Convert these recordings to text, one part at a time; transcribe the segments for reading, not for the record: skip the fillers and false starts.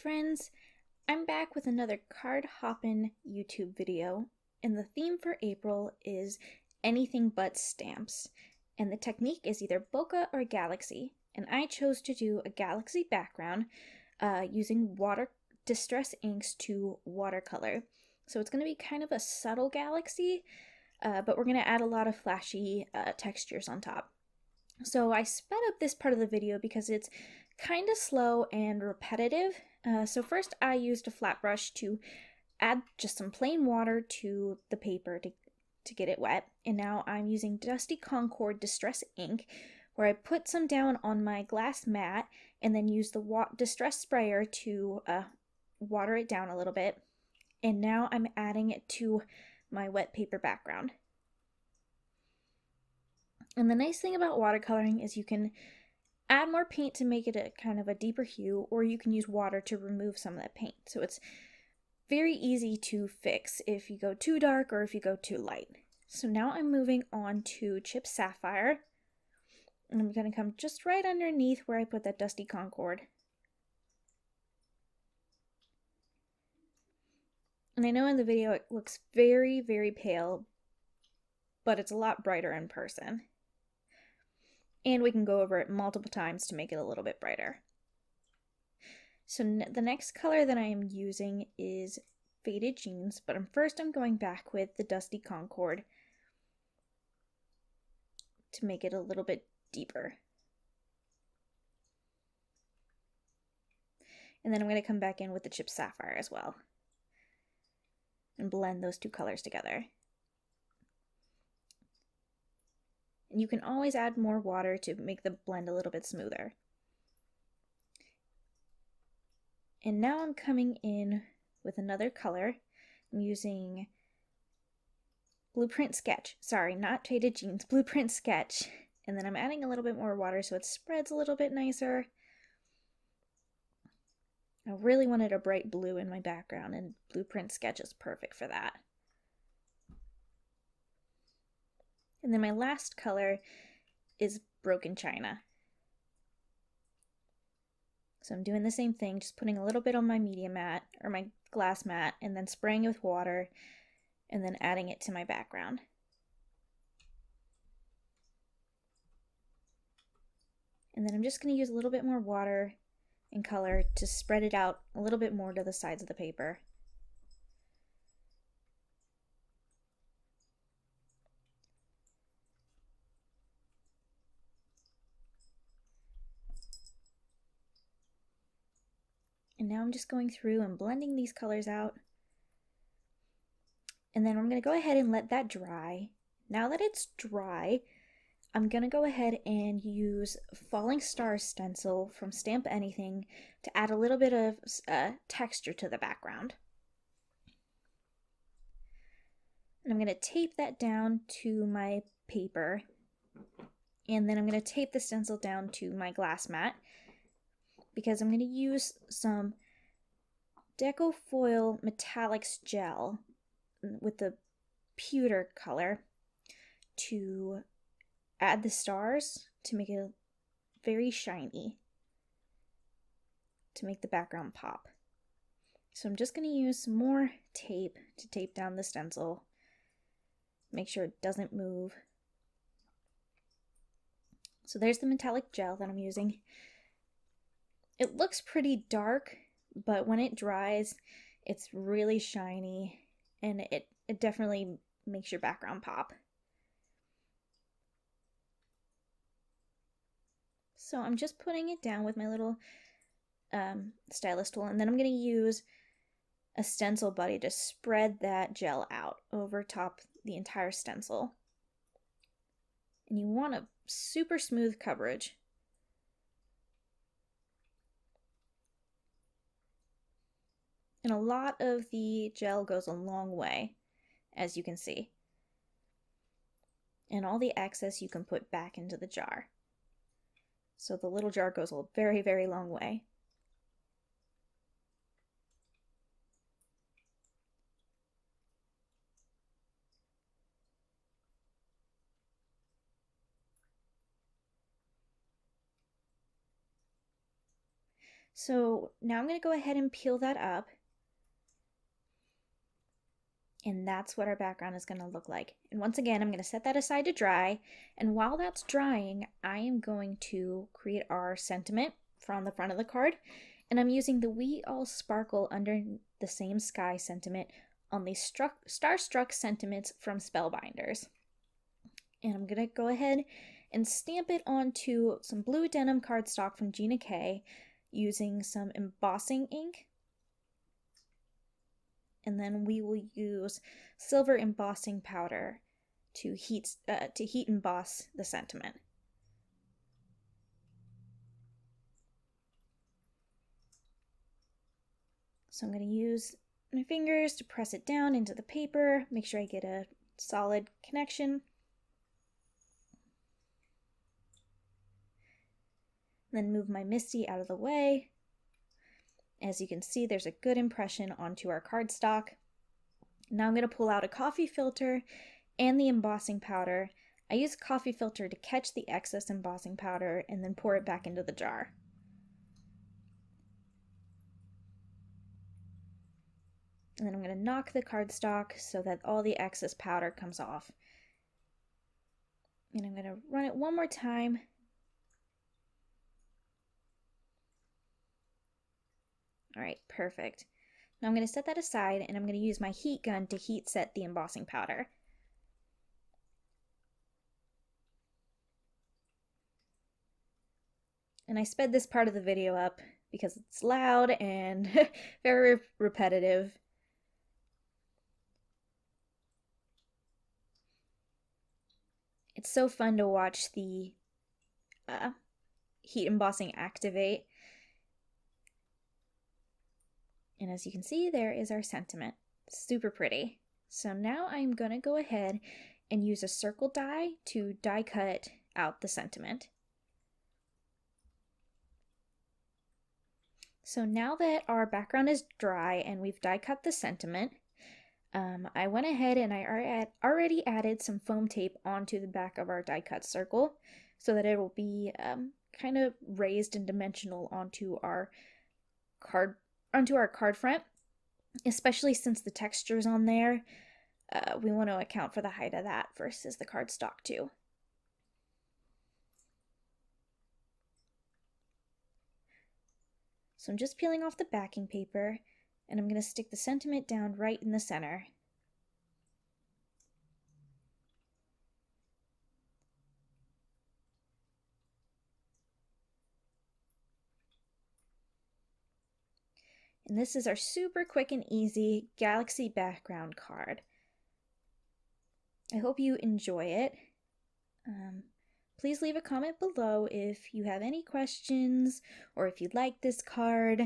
friends, I'm back with another card hoppin' YouTube video, and the theme for April is anything but stamps, and the technique is either bokeh or galaxy, and I chose to do a galaxy background using distress inks to watercolor. So it's going to be kind of a subtle galaxy, but we're going to add a lot of flashy textures on top. So I sped up this part of the video because it's kind of slow and repetitive. So first I used a flat brush to add just some plain water to the paper to get it wet. And now I'm using Dusty Concord Distress ink, where I put some down on my glass mat and then use the distress sprayer to water it down a little bit. And now I'm adding it to my wet paper background. And the nice thing about watercoloring is you can add more paint to make it a kind of a deeper hue, or you can use water to remove some of that paint. So it's very easy to fix if you go too dark or if you go too light. So now I'm moving on to Chip Sapphire, and I'm going to come just right underneath where I put that Dusty Concord. And I know in the video it looks very, very pale, but it's a lot brighter in person. And we can go over it multiple times to make it a little bit brighter. So the next color that I am using is Faded Jeans, but first I'm going back with the Dusty Concord to make it a little bit deeper. And then I'm going to come back in with the Chip Sapphire as well and blend those two colors together. And you can always add more water to make the blend a little bit smoother. And now I'm coming in with another color. I'm using Blueprint Sketch. Sorry, not Faded Jeans, Blueprint Sketch. And then I'm adding a little bit more water so it spreads a little bit nicer. I really wanted a bright blue in my background, and Blueprint Sketch is perfect for that. And then my last color is Broken China. So I'm doing the same thing, just putting a little bit on my media mat, or my glass mat, and then spraying it with water, and then adding it to my background. And then I'm just going to use a little bit more water and color to spread it out a little bit more to the sides of the paper. And now I'm just going through and blending these colors out. And then I'm going to go ahead and let that dry. Now that it's dry, I'm going to go ahead and use Falling Stars Stencil from Stamp Anything to add a little bit of texture to the background. And I'm going to tape that down to my paper. And then I'm going to tape the stencil down to my glass mat, because I'm going to use some Decofoil Metallix Gel with the pewter color to add the stars to make it very shiny, to make the background pop. So I'm just going to use some more tape to tape down the stencil, make sure it doesn't move. So there's the metallic gel that I'm using. It looks pretty dark, but when it dries, it's really shiny, and it definitely makes your background pop. So I'm just putting it down with my little stylus tool, and then I'm going to use a stencil buddy to spread that gel out over top the entire stencil. And you want a super smooth coverage. And a lot of the gel goes a long way, as you can see. And all the excess you can put back into the jar. So the little jar goes a very, very long way. So now I'm going to go ahead and peel that up. And that's what our background is going to look like. And once again, I'm going to set that aside to dry. And while that's drying, I am going to create our sentiment from the front of the card. And I'm using the We All Sparkle Under the Same Sky sentiment on the Starstruck Sentiments from Spellbinders. And I'm going to go ahead and stamp it onto some blue denim cardstock from Gina using some embossing ink. And then we will use silver embossing powder to heat emboss the sentiment. So I'm going to use my fingers to press it down into the paper, make sure I get a solid connection. Then move my MISTI out of the way. As you can see, there's a good impression onto our cardstock. Now I'm going to pull out a coffee filter and the embossing powder. I use a coffee filter to catch the excess embossing powder and then pour it back into the jar. And then I'm going to knock the cardstock so that all the excess powder comes off. And I'm going to run it one more time. All right, perfect. Now I'm going to set that aside and I'm going to use my heat gun to heat set the embossing powder. And I sped this part of the video up because it's loud and very repetitive. It's so fun to watch the heat embossing activate. And as you can see, there is our sentiment. Super pretty. So now I'm going to go ahead and use a circle die to die cut out the sentiment. So now that our background is dry and we've die cut the sentiment, I went ahead and I already added some foam tape onto the back of our die cut circle so that it will be kind of raised and dimensional onto our card front, especially since the texture's on there. We want to account for the height of that versus the cardstock too. So I'm just peeling off the backing paper and I'm going to stick the sentiment down right in the center. And this is our super quick and easy Galaxy background card. I hope you enjoy it. Please leave a comment below if you have any questions or if you like this card.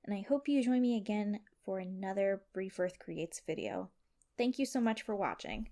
And I hope you join me again for another Brief Earth Creates video. Thank you so much for watching.